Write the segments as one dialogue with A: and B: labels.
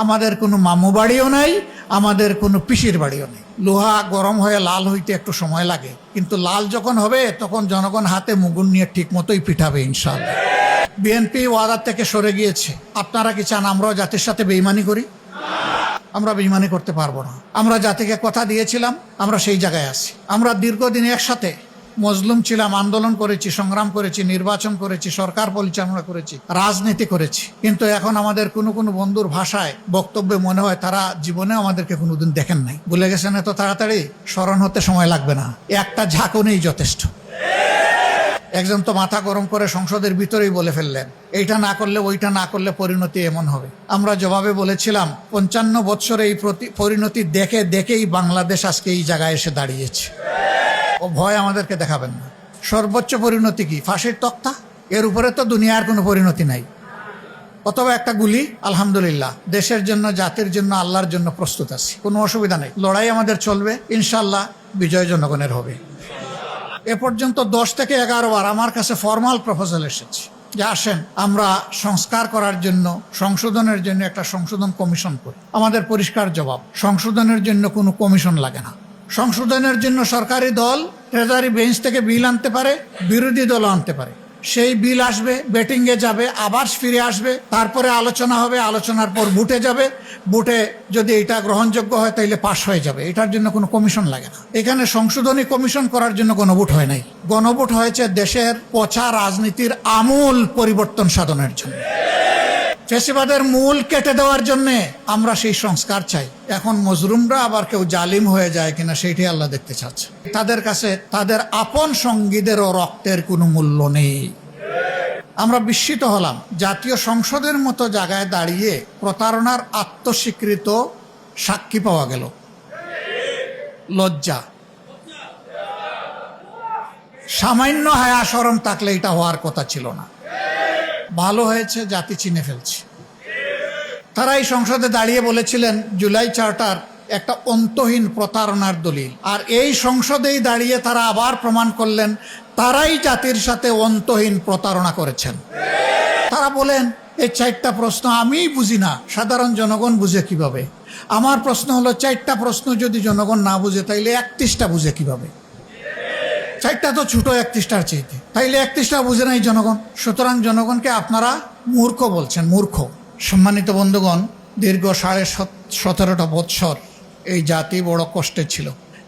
A: আমাদের কোনো মামু বাড়িও নাই, আমাদের কোনো পিসির বাড়িও নেই। লোহা গরম হয়ে লাল হইতে একটু সময় লাগে, কিন্তু লাল যখন হবে তখন জনগণ হাতে মুগুর নিয়ে ঠিক মতোই পিঠাবে ইনশাআল্লাহ। বিএনপি ওয়াদা থেকে সরে গিয়েছে। আপনারা কি চান আমরাও জাতির সাথে বেঈমানি করি? আমরা বেঈমানি করতে পারবো না। আমরা জাতিকে কথা দিয়েছিলাম, আমরা সেই জায়গায় আছি। আমরা দীর্ঘদিন একসাথে মজলুম ছিলাম, আন্দোলন করেছি, সংগ্রাম করেছি, নির্বাচন করেছি, সরকার পরিচালনা করেছি, রাজনীতি করেছি। কিন্তু এখন আমাদের কোনো কোনো বন্ধুর ভাষায় বক্তব্যে মনে হয় তারা জীবনেও আমাদেরকে কোনোদিন দেখেন নাই, ভুলে গেছেন। এত তাড়াতাড়ি স্মরণ হতে সময় লাগবে না, একটা ঝাঁকুনিই যথেষ্ট। একজন তো মাথা গরম করে সংসদের ভিতরেই বলে ফেললেন, এইটা না করলে ওইটা না করলে পরিণতি এমন হবে। আমরা জবাবে বলেছিলাম 55 বছরে এই পরিণতি দেখে দেখেই বাংলাদেশ আজকে এই জায়গায় এসে দাঁড়িয়েছে। ও ভয় আমাদেরকে দেখাবেন না। সর্বোচ্চ পরিণতি কি? ফাঁসির তক্তা। এর উপরে তো দুনিয়ার কোনো পরিণতি নাই। অথবা একটা গুলি। আলহামদুলিল্লাহ, দেশের জন্য, জাতির জন্য, আল্লাহর জন্য প্রস্তুত আছি, কোনো অসুবিধা নেই। লড়াই আমাদের চলবে, ইনশাল্লাহ বিজয় জনগণের হবে। এ পর্যন্ত 10 থেকে 11 বার আমার কাছে ফর্মাল প্রপোজাল এসেছে যে আসেন আমরা সংস্কার করার জন্য, সংশোধনের জন্য একটা সংশোধন কমিশন করি। আমাদের পরিষ্কার জবাব, সংশোধনের জন্য কোনো কমিশন লাগে না। সংশোধনের জন্য সরকারি দল ট্রেজারি বেঞ্চ থেকে বিল আনতে পারে, বিরোধী দলও আনতে পারে। সেই বিল আসবে, বেটিংয়ে যাবে, আবার ফিরে আসবে, তারপরে আলোচনা হবে, আলোচনার পর ভোটে যাবে, ভোটে যদি এটা গ্রহণযোগ্য হয় তাইলে পাশ হয়ে যাবে। এটার জন্য কোনো কমিশন লাগে না। এখানে সংশোধনী কমিশন করার জন্য গণভোট হয় নাই। গণভোট হয়েছে দেশের পচা রাজনীতির আমূল পরিবর্তন সাধনের জন্য, ফ্যাসিবাদের মূল কেটে দেওয়ার জন্য। আমরা সেই সংস্কার চাই। এখন মজলুমরা আবার কেউ জালিম হয়ে যায় কিনা সেইটাই আল্লাহ দেখতে চাচ্ছে। তাদের কাছে তাদের আপন সঙ্গীদেরও রক্তের কোনো মূল্য নেই। আমরা বিস্মিত হলাম, জাতীয় সংসদের মতো জায়গায় দাঁড়িয়ে প্রতারণার আত্মস্বীকৃত সাক্ষী পাওয়া গেল। লজ্জা। সামান্য হায়া শরম থাকলে এটা হওয়ার কথা ছিল না। ভালো হয়েছে জাতি চিনে ফেলছে। তারা এই সংসদে দাঁড়িয়ে বলেছিলেন জুলাই চার্টার একটা অন্তহীন প্রতারণার দলিল, আর এই সংসদেই দাঁড়িয়ে তারা আবার প্রমাণ করলেন তারাই জাতির সাথে অন্তহীন প্রতারণা করেছেন। তারা বলেন এই 4টা প্রশ্ন আমিই বুঝি না, সাধারণ জনগণ বুঝে কিভাবে? আমার প্রশ্ন হলো 4টা প্রশ্ন যদি জনগণ না বুঝে তাইলে 31টা বুঝে কিভাবে? 4টা তো ছোট 31টার চাইতে, তাইলে 31টা বুঝে নাই জনগণ। সুতরাং জনগণকে আপনারা মূর্খ বলছেন, মূর্খ। সম্মানিত বন্ধুগণ, দীর্ঘ 17.5 বৎসর এই জাতি বড় কষ্টে ছিল।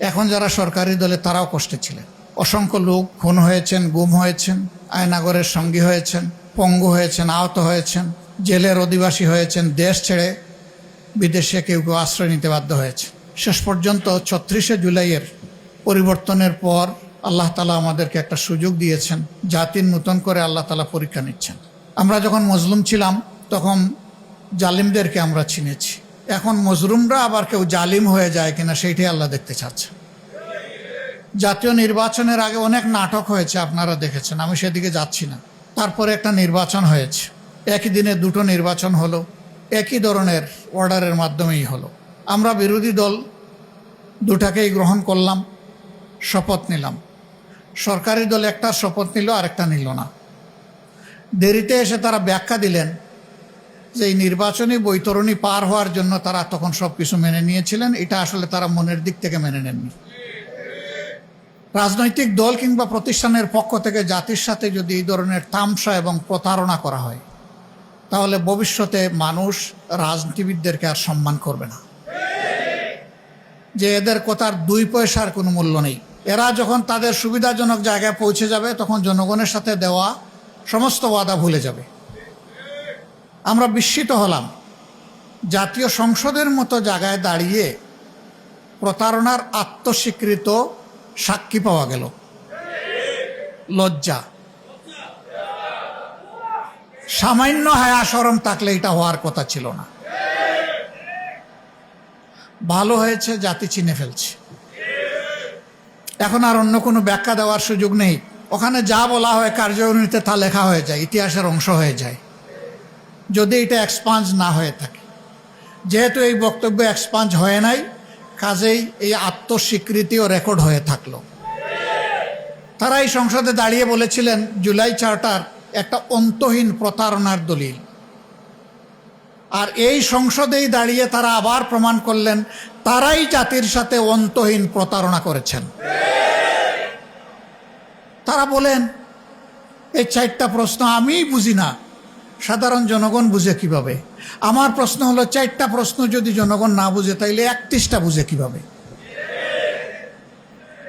A: এখন যারা সরকারি দলে তারাও কষ্টে ছিলেন। অসংখ্য লোক খুন হয়েছেন, গুম হয়েছেন, আয়নাগরের সঙ্গী হয়েছেন, পঙ্গু হয়েছেন, আহত হয়েছেন, জেলের অধিবাসী হয়েছেন, দেশ ছেড়ে বিদেশে কেউ কেউ আশ্রয় নিতে বাধ্য হয়েছে। শেষ পর্যন্ত 36শে জুলাইয়ের পরিবর্তনের পর আল্লাহ তালা আমাদেরকে একটা সুযোগ দিয়েছেন। জাতির নতুন করে আল্লাহ তালা পরীক্ষা নিচ্ছেন। আমরা যখন মজলুম ছিলাম তখন জালিমদেরকে আমরা চিনেছি। এখন মজলুমরা আবার কেউ জালিম হয়ে যায় কিনা সেইটাই আল্লাহ দেখতে চাচ্ছে। জাতীয় নির্বাচনের আগে অনেক নাটক হয়েছে, আপনারা দেখেছেন, আমি সেদিকে যাচ্ছি না। তারপরে একটা নির্বাচন হয়েছে, একই দিনে 2টো নির্বাচন হলো, একই ধরনের অর্ডারের মাধ্যমেই হলো। আমরা বিরোধী দল 2টাকেই গ্রহণ করলাম, শপথ নিলাম। সরকারি দল একটা শপথ নিল, আরেকটা নিল না। দেরিতে এসে তারা ব্যাখ্যা দিলেন যে এই নির্বাচনী বৈতরণী পার হওয়ার জন্য তারা তখন সব কিছু মেনে নিয়েছিলেন। এটা আসলে তারা মনের দিক থেকে মেনে নেননি। রাজনৈতিক দল কিংবা প্রতিষ্ঠানের পক্ষ থেকে জাতির সাথে যদি এই ধরনের তামসা এবং প্রতারণা করা হয় তাহলে ভবিষ্যতে মানুষ রাজনীতিবিদদেরকে আর সম্মান করবে না, যে এদের কথার 2 পয়সার কোনো মূল্য নেই। এরা যখন তাদের সুবিধাজনক জায়গায় পৌঁছে যাবে তখন জনগণের সাথে দেওয়া সমস্ত ওয়াদা ভুলে যাবে। আমরা বিস্মিত হলাম, জাতীয় সংসদের মতো জায়গায় দাঁড়িয়ে প্রতারণার আত্মস্বীকৃত সাক্ষী পাওয়া গেল। লজ্জা। সামান্য হায়া শরম থাকলে এটা হওয়ার কথা ছিল না। ভালো হয়েছে জাতি চিনে ফেলছে। এখন আর অন্য কোনো ব্যাখ্যা দেওয়ার সুযোগ নেই। ওখানে যা বলা হয় কার্যনীতিতে তা লেখা হয়ে যায়, ইতিহাসের অংশ হয়ে যায়, যদি এটা এক্সপাঞ্জ না হয়ে থাকে। যেহেতু এই বক্তব্য এক্সপাঞ্জ হয়ে নাই, কাজেই এই আত্মস্বীকৃতিও রেকর্ড হয়ে থাকলো। তারা এই সংসদে দাঁড়িয়ে বলেছিলেন জুলাই চার্টার একটা অন্তহীন প্রতারণার দলিল। আর এই সংসদেই দাঁড়িয়ে তারা আবার প্রমাণ করলেন তারাই জাতির সাথে অন্তহীন প্রতারণা করেছেন। তারা বলেন এই 4টা প্রশ্ন আমি বুঝি না, সাধারণ জনগণ বুঝে কিভাবে? আমার প্রশ্ন হলো 4টা প্রশ্ন যদি জনগণ না বুঝে তাইলে 31টা বুঝে কিভাবে?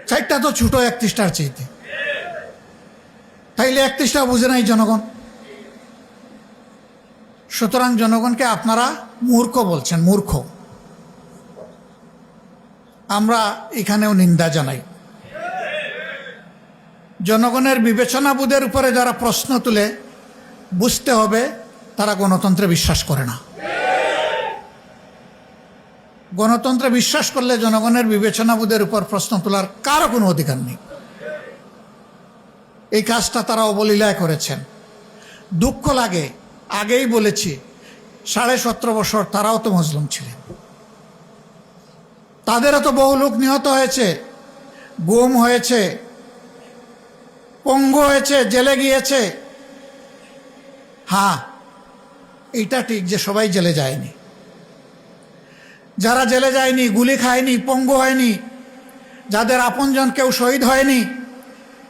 A: 4টা তো ছোট 31টার চাইতে, তাইলে 31টা বুঝে নাই জনগণ। সুতরাং জনগণকে আপনারা মূর্খ বলছেন, মূর্খ। আমরা এখানেও নিন্দা জানাই। জনগণের বিবেচনাবোধের উপরে যারা প্রশ্ন তুলে, বুঝতে হবে তারা গণতন্ত্রে বিশ্বাস করে না। গণতন্ত্রে বিশ্বাস করলে জনগণের বিবেচনাবোধের উপর প্রশ্ন তোলার কারো কোনো অধিকার নেই। এই কাজটা তারা অবলীলায় করেছেন। দুঃখ লাগে, আগেই বলেছি 17.5 বছর তারাও তো মজলুম ছিলেন, তাদেরও তো বহু লোক নিহত হয়েছে, গুম হয়েছে, পঙ্গু হয়েছে, জেলে গিয়েছে। হ্যাঁ, এইটা ঠিক যে সবাই জেলে যায়নি। যারা জেলে যায়নি, গুলি খায়নি, পঙ্গু হয়নি, যাদের আপনজন কেউ শহীদ হয়নি,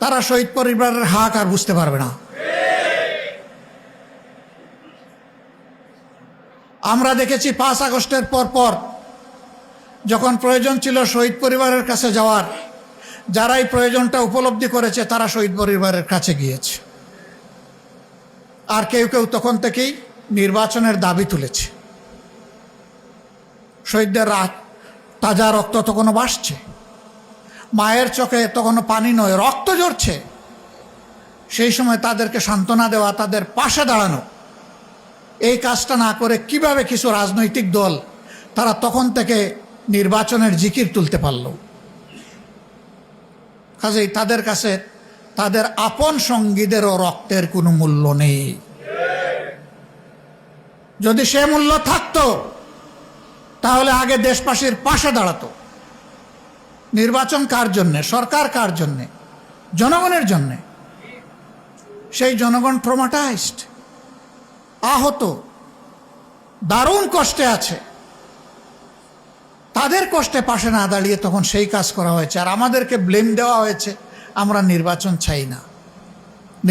A: তারা শহীদ পরিবারের হাক আর বুঝতে পারবে না। আমরা দেখেছি 5 আগস্টের পর যখন প্রয়োজন ছিল শহীদ পরিবারের কাছে যাওয়ার, যারা এই প্রয়োজনটা উপলব্ধি করেছে তারা শহীদ পরিবারের কাছে গিয়েছে। আর কেউ কেউ তখন থেকেই নির্বাচনের দাবি তুলেছে। শহীদদের তাজা রক্ত তখনও ভাসছে, মায়ের চোখে তখনও পানি নয়, রক্ত ঝরছে। সেই সময় তাদেরকে সান্ত্বনা দেওয়া, তাদের পাশে দাঁড়ানো, এই কাজটা না করে কিভাবে কিছু রাজনৈতিক দল তারা তখন থেকে নির্বাচনের জিকির তুলতে পারল? কাজেই তাদের কাছে তাদের আপন সঙ্গীদেরও রক্তের কোনো মূল্য নেই। যদি সে মূল্য থাকতো তাহলে আগে দেশবাসীর পাশে দাঁড়াতো। নির্বাচন কার জন্যে? সরকার কার জন্যে? জনগণের জন্যে। সেই জনগণ ট্রমাটাইজড, আহত, দারুণ কষ্টে আছে। তাদের কষ্টে পাশে না দাঁড়িয়ে তখন সেই কাজ করা হয়েছে, আর আমাদেরকে ব্লেম দেওয়া হয়েছে আমরা নির্বাচন চাই না।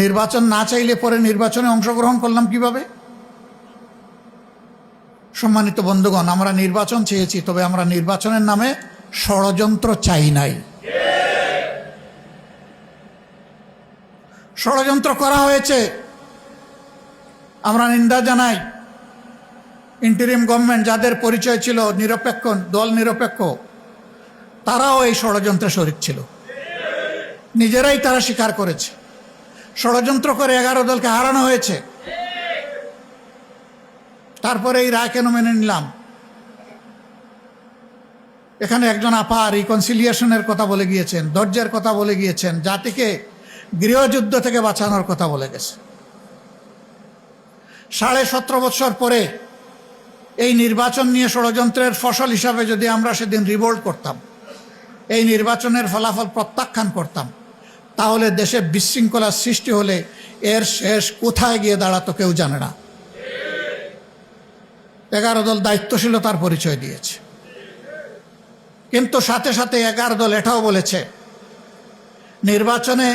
A: নির্বাচন না চাইলে পরে নির্বাচনে অংশগ্রহণ করলাম কিভাবে? সম্মানিত বন্ধুগণ, আমরা নির্বাচন চেয়েছি, তবে আমরা নির্বাচনের নামে ষড়যন্ত্র চাই নাই। ষড়যন্ত্র করা হয়েছে, আমরা নিন্দা জানাই। ইন্টারিম গভর্নমেন্ট যাদের পরিচয় ছিল নিরপেক্ষ, দল নিরপেক্ষ, তারাও এই ষড়যন্ত্রে শরীক ছিল, নিজেরাই তারা স্বীকার করেছে। ষড়যন্ত্র করে 11 দলকে হারানো হয়েছে। তারপরে এই রায় কেন মেনে নিলাম? এখানে একজন আপা রিকনসিলিয়েশনের কথা বলে গিয়েছেন, ধৈর্যের কথা বলে গিয়েছেন, জাতিকে গৃহযুদ্ধ থেকে বাঁচানোর কথা বলে গেছে। 17.5 বছর পরে এই নির্বাচন নিয়ে ষড়যন্ত্রের ফসল হিসাবে যদি আমরা সেদিন রিভোল্ট করতাম, এই নির্বাচনের ফলাফল প্রত্যাখ্যান করতাম, তাহলে দেশে বিশৃঙ্খলার সৃষ্টি হলে এর শেষ কোথায় গিয়ে দাঁড়াতো কেউ জানে না। 11 দল দায়িত্বশীলতার পরিচয় দিয়েছে, কিন্তু সাথে সাথে 11 দল এটাও বলেছে নির্বাচনে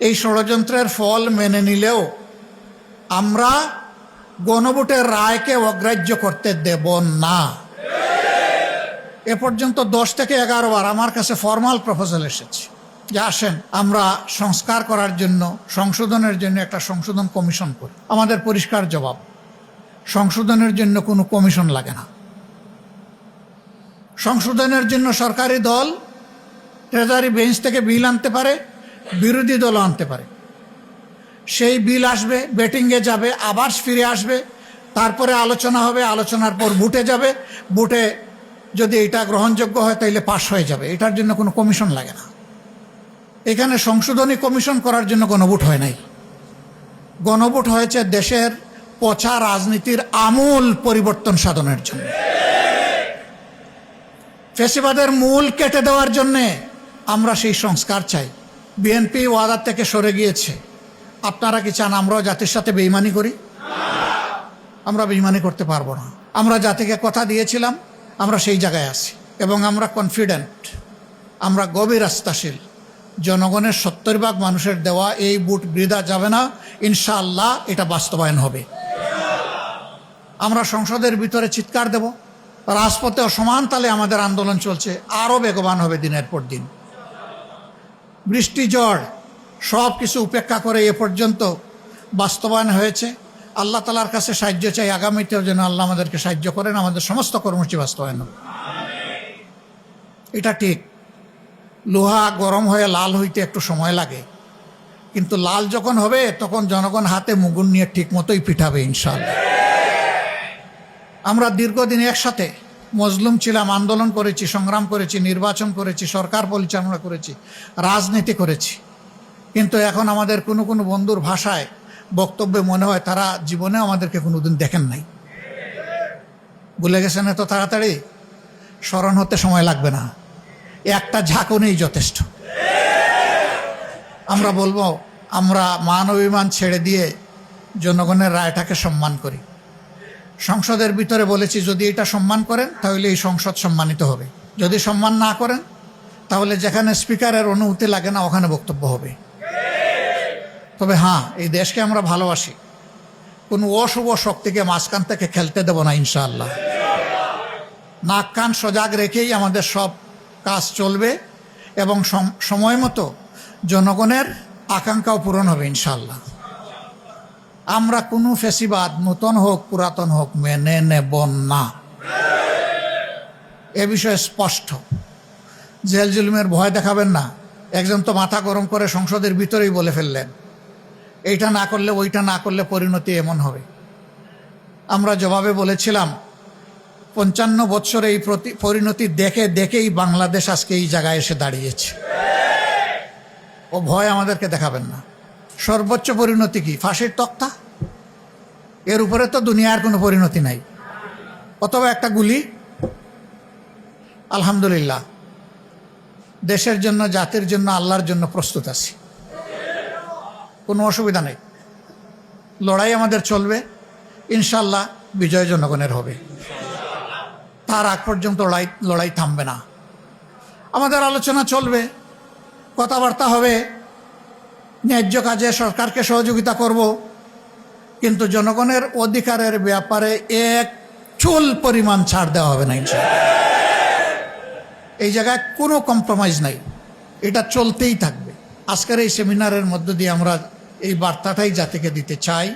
A: এই ষড়যন্ত্রের ফল মেনে নিলেও আমরা গণভোটের রায়কে অগ্রাহ্য করতে দেব না। এ পর্যন্ত 10 থেকে 11 বার আমার কাছে ফর্মাল প্রপোজাল এসেছে যে আসেন আমরা সংস্কার করার জন্য, সংশোধনের জন্য একটা সংশোধন কমিশন করি। আমাদের পরিষ্কার জবাব, সংশোধনের জন্য কোনো কমিশন লাগে না। সংশোধনের জন্য সরকারি দল ট্রেজারি বেঞ্চ থেকে বিল আনতে পারে, বিরোধী দলও আনতে পারে। সেই বিল আসবে, বেটিংয়ে যাবে, আবার ফিরে আসবে, তারপরে আলোচনা হবে, আলোচনার পর ভোটে যাবে, ভোটে যদি এটা গ্রহণযোগ্য হয় তাইলে পাশ হয়ে যাবে। এটার জন্য কোনো কমিশন লাগে না। এখানে সংশোধনী কমিশন করার জন্য গণভোট হয় নাই। গণভোট হয়েছে দেশের পচা রাজনীতির আমূল পরিবর্তন সাধনের জন্য, ফ্যাসিবাদের মূল কেটে দেওয়ার জন্যে আমরা সেই সংস্কার চাই। বিএনপি ওয়াদার থেকে সরে গিয়েছে। আপনারা কি চান আমরাও জাতির সাথে বেইমানি করি? আমরা বেঈমানি করতে পারবো না। আমরা জাতিকে কথা দিয়েছিলাম, আমরা সেই জায়গায় আছি এবং আমরা কনফিডেন্ট, আমরা গভীর আস্থাশীল। জনগণের 70% মানুষের দেওয়া এই ভোট বৃথা যাবে না, ইনশাআল্লাহ এটা বাস্তবায়ন হবে। আমরা সংসদের ভিতরে চিৎকার দেব, রাজপথেও সমান তালে আমাদের আন্দোলন চলছে, আরও বেগবান হবে দিনের পর দিন। বৃষ্টি ঝড় সব কিছু উপেক্ষা করে এ পর্যন্ত বাস্তবায়ন হয়েছে। আল্লাহ তাআলার কাছে সাহায্য চাই, আগামীতেও যেন আল্লাহ আমাদেরকে সাহায্য করেন, আমাদের সমস্ত কর্মসূচি বাস্তবায়ন হবে। এটা ঠিক, লোহা গরম হয়ে লাল হইতে একটু সময় লাগে, কিন্তু লাল যখন হবে তখন জনগণ হাতে মুগুর নিয়ে ঠিক মতোই পিঠাবে ইনশাআল্লাহ। আমরা দীর্ঘদিন একসাথে মজলুম ছিলাম, আন্দোলন করেছি, সংগ্রাম করেছি, নির্বাচন করেছি, সরকার পরিচালনা করেছি, রাজনীতি করেছি, কিন্তু এখন আমাদের কোনো কোনো বন্ধুর ভাষায় বক্তব্যে মনে হয় তারা জীবনেও আমাদেরকে কোনোদিন দেখেন নাই। ভুলে গেছেন এত তাড়াতাড়ি? স্মরণ হতে সময় লাগবে না, একটা ঝাঁকুনিই যথেষ্ট। আমরা বলবো, আমরা মান অভিমান ছেড়ে দিয়ে জনগণের রায়টাকে সম্মান করি। সংসদের ভিতরে বলেছি, যদি এটা সম্মান করেন তাহলে এই সংসদ সম্মানিত হবে, যদি সম্মান না করেন তাহলে যেখানে স্পিকারের অনুমতি লাগে না ওখানে বক্তব্য হবে। তবে হ্যাঁ, এই দেশকে আমরা ভালোবাসি, কোনো অশুভ শক্তিকে মাঝখান থেকে খেলতে দেব না ইনশাআল্লাহ। নাক কান সজাগ রেখেই আমাদের সব কাজ চলবে এবং সময় মতো জনগণের আকাঙ্ক্ষাও পূরণ হবে ইনশাআল্লাহ। আমরা কোনো ফেসিবাদ, নূতন হোক পুরাতন হোক, মেনে নেব না, এ বিষয়ে স্পষ্ট। জেল জুলুমের ভয় দেখাবেন না। একজন তো মাথা গরম করে সংসদের ভিতরেই বলে ফেললেন, এইটা না করলে ওইটা না করলে পরিণতি এমন হবে। আমরা জবাবে বলেছিলাম, 55 বছর এই পরিণতি দেখে দেখেই বাংলাদেশ আজকে এই জায়গায় এসে দাঁড়িয়েছে। ও ভয় আমাদেরকে দেখাবেন না। সর্বোচ্চ পরিণতি কি? ফাঁসির তক্তা। এর উপরে তো দুনিয়ার কোনো পরিণতি নাই, অথবা একটা গুলি। আলহামদুলিল্লাহ, দেশের জন্য, জাতির জন্য, আল্লাহর জন্য প্রস্তুত আছি, কোনো অসুবিধা নেই। লড়াই আমাদের চলবে, ইনশাল্লাহ বিজয় জনগণের হবে। তার আগ পর্যন্ত লড়াই থামবে না। আমাদের আলোচনা চলবে, কথাবার্তা হবে, ন্যায্য কাজে সরকারকে সহযোগিতা করব, কিন্তু জনগণের অধিকারের ব্যাপারে এক চুল পরিমাণ ছাড় দেওয়া হবে না ইনশাআল্লাহ। এই জায়গায় কোনো কম্প্রোমাইজ নাই, এটা চলতেই থাকবে। আজকের এই সেমিনারের মধ্য দিয়ে আমরা এই বার্তাটাই জাতিকে দিতে চাই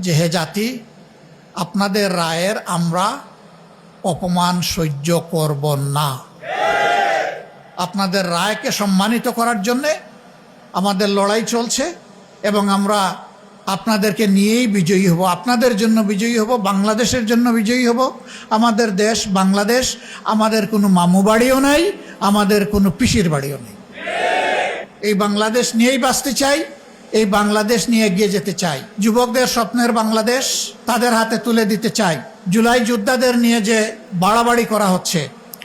A: যে, হে জাতি, আপনাদের রায়ের আমরা অপমান সহ্য করব না। আপনাদের রায়কে সম্মানিত করার জন্যে আমাদের লড়াই চলছে এবং আমরা আপনাদেরকে নিয়েই বিজয়ী হব, আপনাদের জন্য বিজয়ী হব, বাংলাদেশের জন্য বিজয়ী হব। আমাদের দেশ বাংলাদেশ, আমাদের কোনো মামু বাড়িও নাই, আমাদের কোনো পিসির বাড়িও নেই। এই বাংলাদেশ নিয়েই বাঁচতে চাই, এই বাংলাদেশ নিয়ে এগিয়ে যেতে চাই। যুবকদের স্বপ্নের বাংলাদেশ তাদের হাতে তুলে দিতে চাই। জুলাই যোদ্ধাদের নিয়ে যে বাড়াবাড়ি করা হচ্ছে,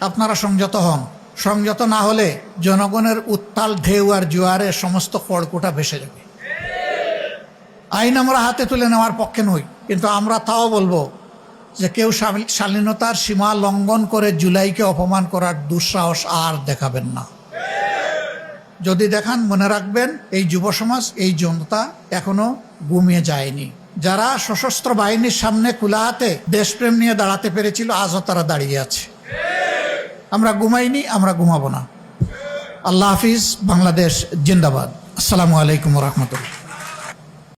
A: আপনারা সংযত হন। সংযত না হলে জনগণের উত্তাল ঢেউ আর জোয়ারে সমস্ত খড়কুটা ভেসে যাবে। আইন আমরা হাতে তুলে নেওয়ার পক্ষে নই, কিন্তু আমরা তাও বলবো যে কেউ শালীনতার সীমা লঙ্ঘন করে জুলাইকে অপমান করার দুঃসাহস আর দেখাবেন না। যদি দেখান, মনে রাখবেন, এই যুব সমাজ, এই জনতা এখনো ঘুমিয়ে যায়নি। যারা সশস্ত্র বাহিনীর সামনে খোলা হাতে দেশপ্রেম নিয়ে দাঁড়াতে পেরেছিল, আজও তারা দাঁড়িয়ে আছে। আমরা ঘুমাইনি, আমরা ঘুমাবো না। আল্লাহ হাফিজ। বাংলাদেশ জিন্দাবাদ। আসসালামু আলাইকুম রহমতুল্লাহ।